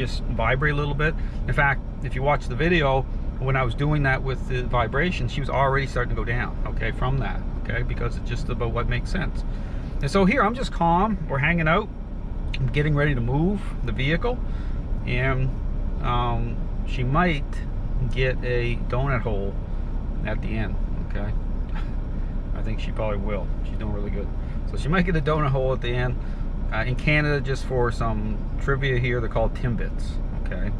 just vibrate a little bit. In fact, if you watch the video, when I was doing that with the vibration, she was already starting to go down, okay, from that, okay, because it's just about what makes sense. And so here I'm just calm, we're hanging out, I'm getting ready to move the vehicle, and she might get a donut hole at the end, okay. I think she probably will. She's doing really good. So she might get a donut hole at the end. In Canada, just for some trivia here, they're called Timbits, okay,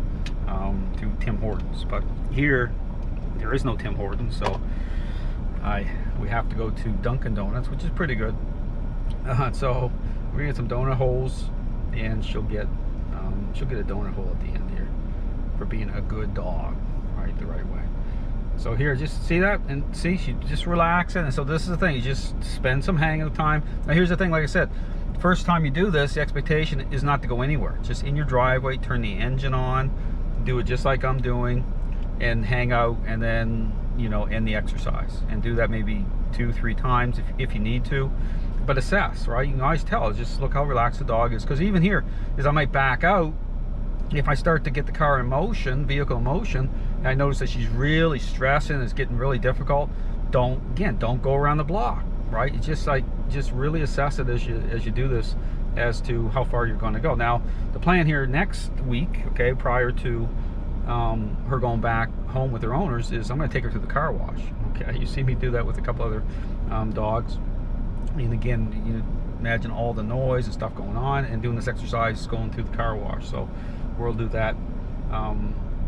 to Tim Hortons. But here, there is no Tim Hortons, so we have to go to Dunkin' Donuts, which is pretty good. So we're gonna get some donut holes, and she'll get a donut hole at the end here for being a good dog, right, the right way. So here, just see that, and see, she just relaxing. And so this is the thing, you just spend some hanging time. Now here's the thing, like I said, first time you do this, the expectation is not to go anywhere. Just in your driveway, turn the engine on, do it just like I'm doing, and hang out, and then, you know, end the exercise. And do that maybe 2-3 times if you need to. But assess, right? You can always tell, just look how relaxed the dog is. Because even here, is I might back out. If I start to get the car in motion, vehicle in motion, and I notice that she's really stressing, it's getting really difficult, don't go around the block, right? It's just like, just really assess it as you do this, as to how far you're going to go. Now, the plan here next week, okay, prior to her going back home with her owners, is I'm going to take her to the car wash, okay? You see me do that with a couple other dogs. And again, you imagine all the noise and stuff going on, and doing this exercise going through the car wash. So we'll do that.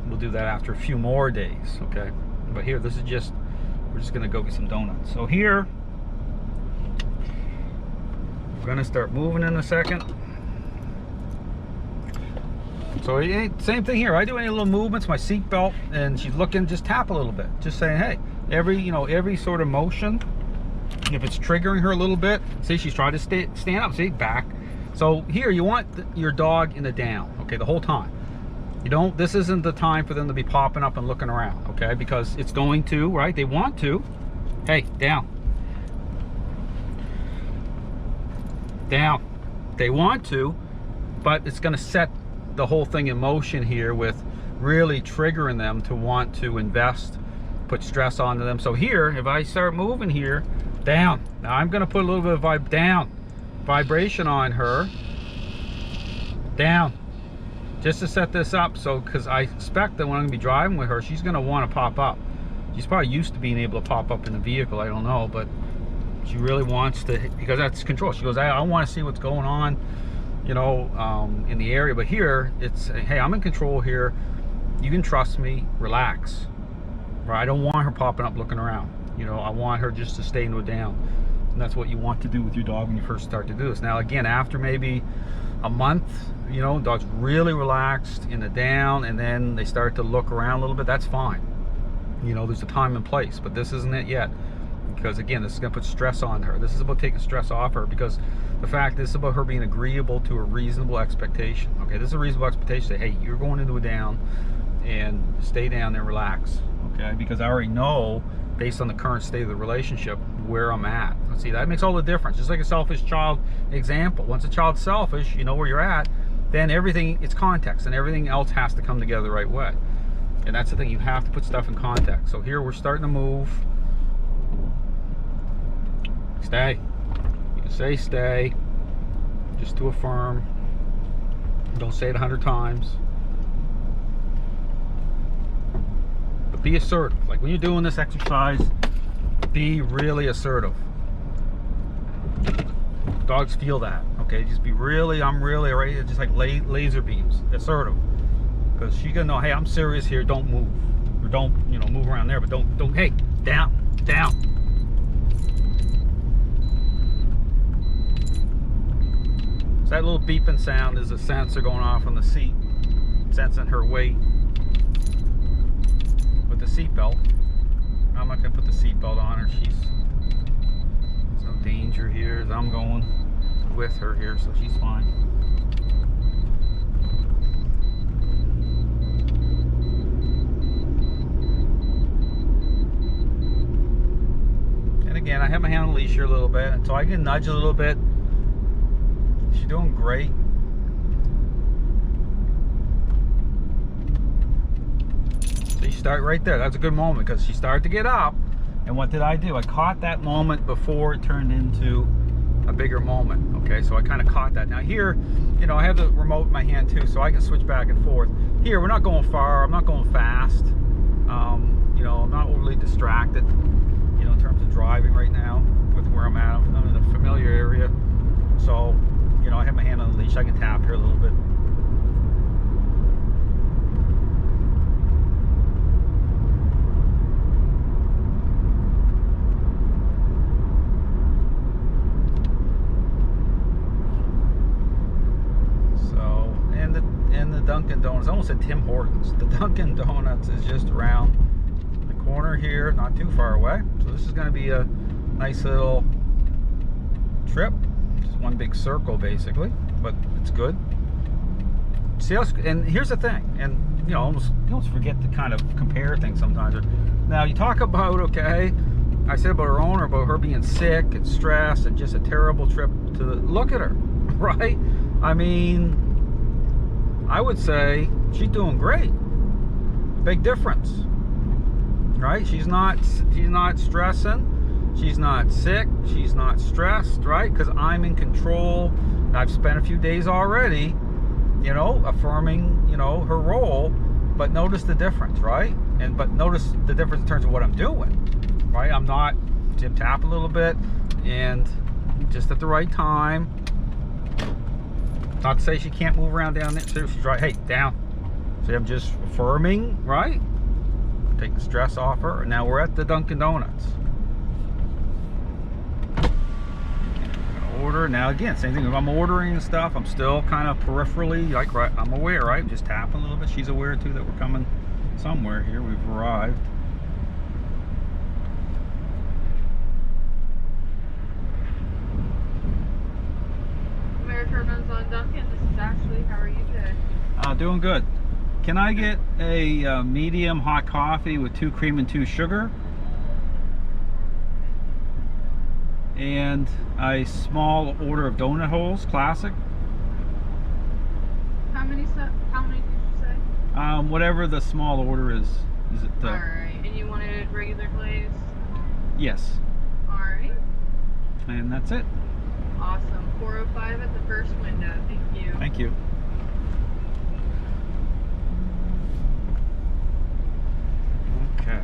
We'll do that after a few more days, okay? But here, this is just, we're just gonna go get some donuts. So here, we're gonna start moving in a second. So same thing here. I do any little movements, my seat belt, and she's looking, just tap a little bit, just saying, hey, every sort of motion. If it's triggering her a little bit, see, she's trying to stand up, see, back. So here, you want your dog in the down, okay, the whole time. You don't, this isn't the time for them to be popping up and looking around, okay, because it's going to, right, they want to. Hey, down. Down. They want to, but it's going to set the whole thing in motion here with really triggering them to want to invest, put stress onto them. So here, if I start moving here, down. Now I'm going to put a little bit of vibration on her. Down. Just to set this up, so, because I expect that when I'm going to be driving with her, she's going to want to pop up. She's probably used to being able to pop up in the vehicle, I don't know, but she really wants to, because that's control. She goes, I want to see what's going on, you know, in the area. But here, it's, hey, I'm in control here. You can trust me, relax. Right? I don't want her popping up looking around. You know, I want her just to stay into a down. And that's what you want to do with your dog when you first start to do this. Now, again, after maybe a month, you know, dog's really relaxed in the down, and then they start to look around a little bit, that's fine. You know, there's a time and place, but this isn't it yet. Because again, this is going to put stress on her. This is about taking stress off her, because the fact this is about her being agreeable to a reasonable expectation. Okay, this is a reasonable expectation. Say, hey, you're going into a down, and stay down and relax. Okay, because I already know, based on the current state of the relationship, where I'm at. See, that makes all the difference. Just like a selfish child example. Once a child's selfish, you know where you're at, then everything, it's context, and everything else has to come together the right way. And that's the thing, you have to put stuff in context. So here we're starting to move. Stay. You can say stay, just to affirm. Don't say it 100 times. But be assertive. Like when you're doing this exercise, be really assertive. Dogs feel that, okay? Just be really, I'm really ready, just like laser beams, assertive. Because she's gonna know, hey, I'm serious here, don't move. Or don't, you know, move around there, but don't, hey, down, down. So that little beeping sound is a sensor going off on the seat, sensing her weight with the seat belt. I'm not gonna put the seat belt on her. There's no danger here as I'm going with her here, so she's fine. And again, I have my hand on the leash here a little bit, so I can nudge a little bit. She's doing great. start right there. That's a good moment because she started to get up. And what did I do? I caught that moment before it turned into a bigger moment. Okay, so I kind of caught that. Now here, you know, I have the remote in my hand too, so I can switch back and forth. Here, we're not going far. I'm not going fast. You know, I'm not overly distracted, you know, in terms of driving right now with where I'm at. I'm in a familiar area. So, you know, I have my hand on the leash. I can tap here a little bit. So, and the Dunkin' Donuts. I almost said Tim Hortons. The Dunkin' Donuts is just around the corner here, not too far away. So this is going to be a nice little trip. Just one big circle basically, but it's good. See how, and here's the thing, and you know, you almost forget to kind of compare things sometimes. Now you talk about, okay, I said about her owner, about her being sick and stressed and just a terrible trip to the, look at her, right? I mean, I would say she's doing great. Big difference, right? She's not stressing. She's not sick. She's not stressed, right? Because I'm in control. I've spent a few days already, you know, affirming, you know, her role. But notice the difference, right? But notice the difference in terms of what I'm doing, right? I'm not Jim tap a little bit and just at the right time. Not to say she can't move around down there. So she's right. Hey, down. See, I'm just affirming, right? Take the stress off her. Now we're at the Dunkin' Donuts. Order. Now again, same thing. If I'm ordering and stuff, I'm still kind of peripherally, like, right, I'm aware, right? Just tapping a little bit. She's aware too that we're coming somewhere here. We've arrived. America runs on Dunkin'. This is Ashley. How are you today? Doing good. Can I get a medium hot coffee with 2 cream and 2 sugar? And a small order of donut holes, classic. How many did you say? Whatever the small order is. Is it? All right. And you wanted regular glaze? Yes. All right. And that's it. Awesome. 405 at the first window. Thank you. Thank you. Okay.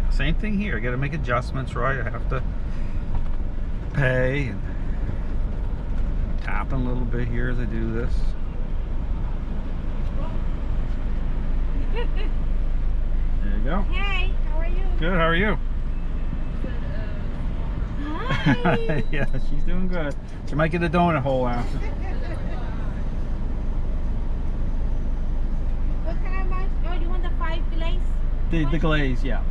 Same thing here. I got to make adjustments, right? I have to pay and tapping a little bit here as I do this. There you go. Hey, how are you? Good, how are you? Hi. Yeah, she's doing good. She might get a donut hole after. What can I buy? Oh, you want the 5 glaze? The glaze, yeah.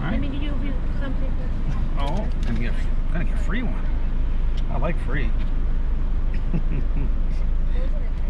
Let me give you something. Oh, gonna get a free one. I like free. Those are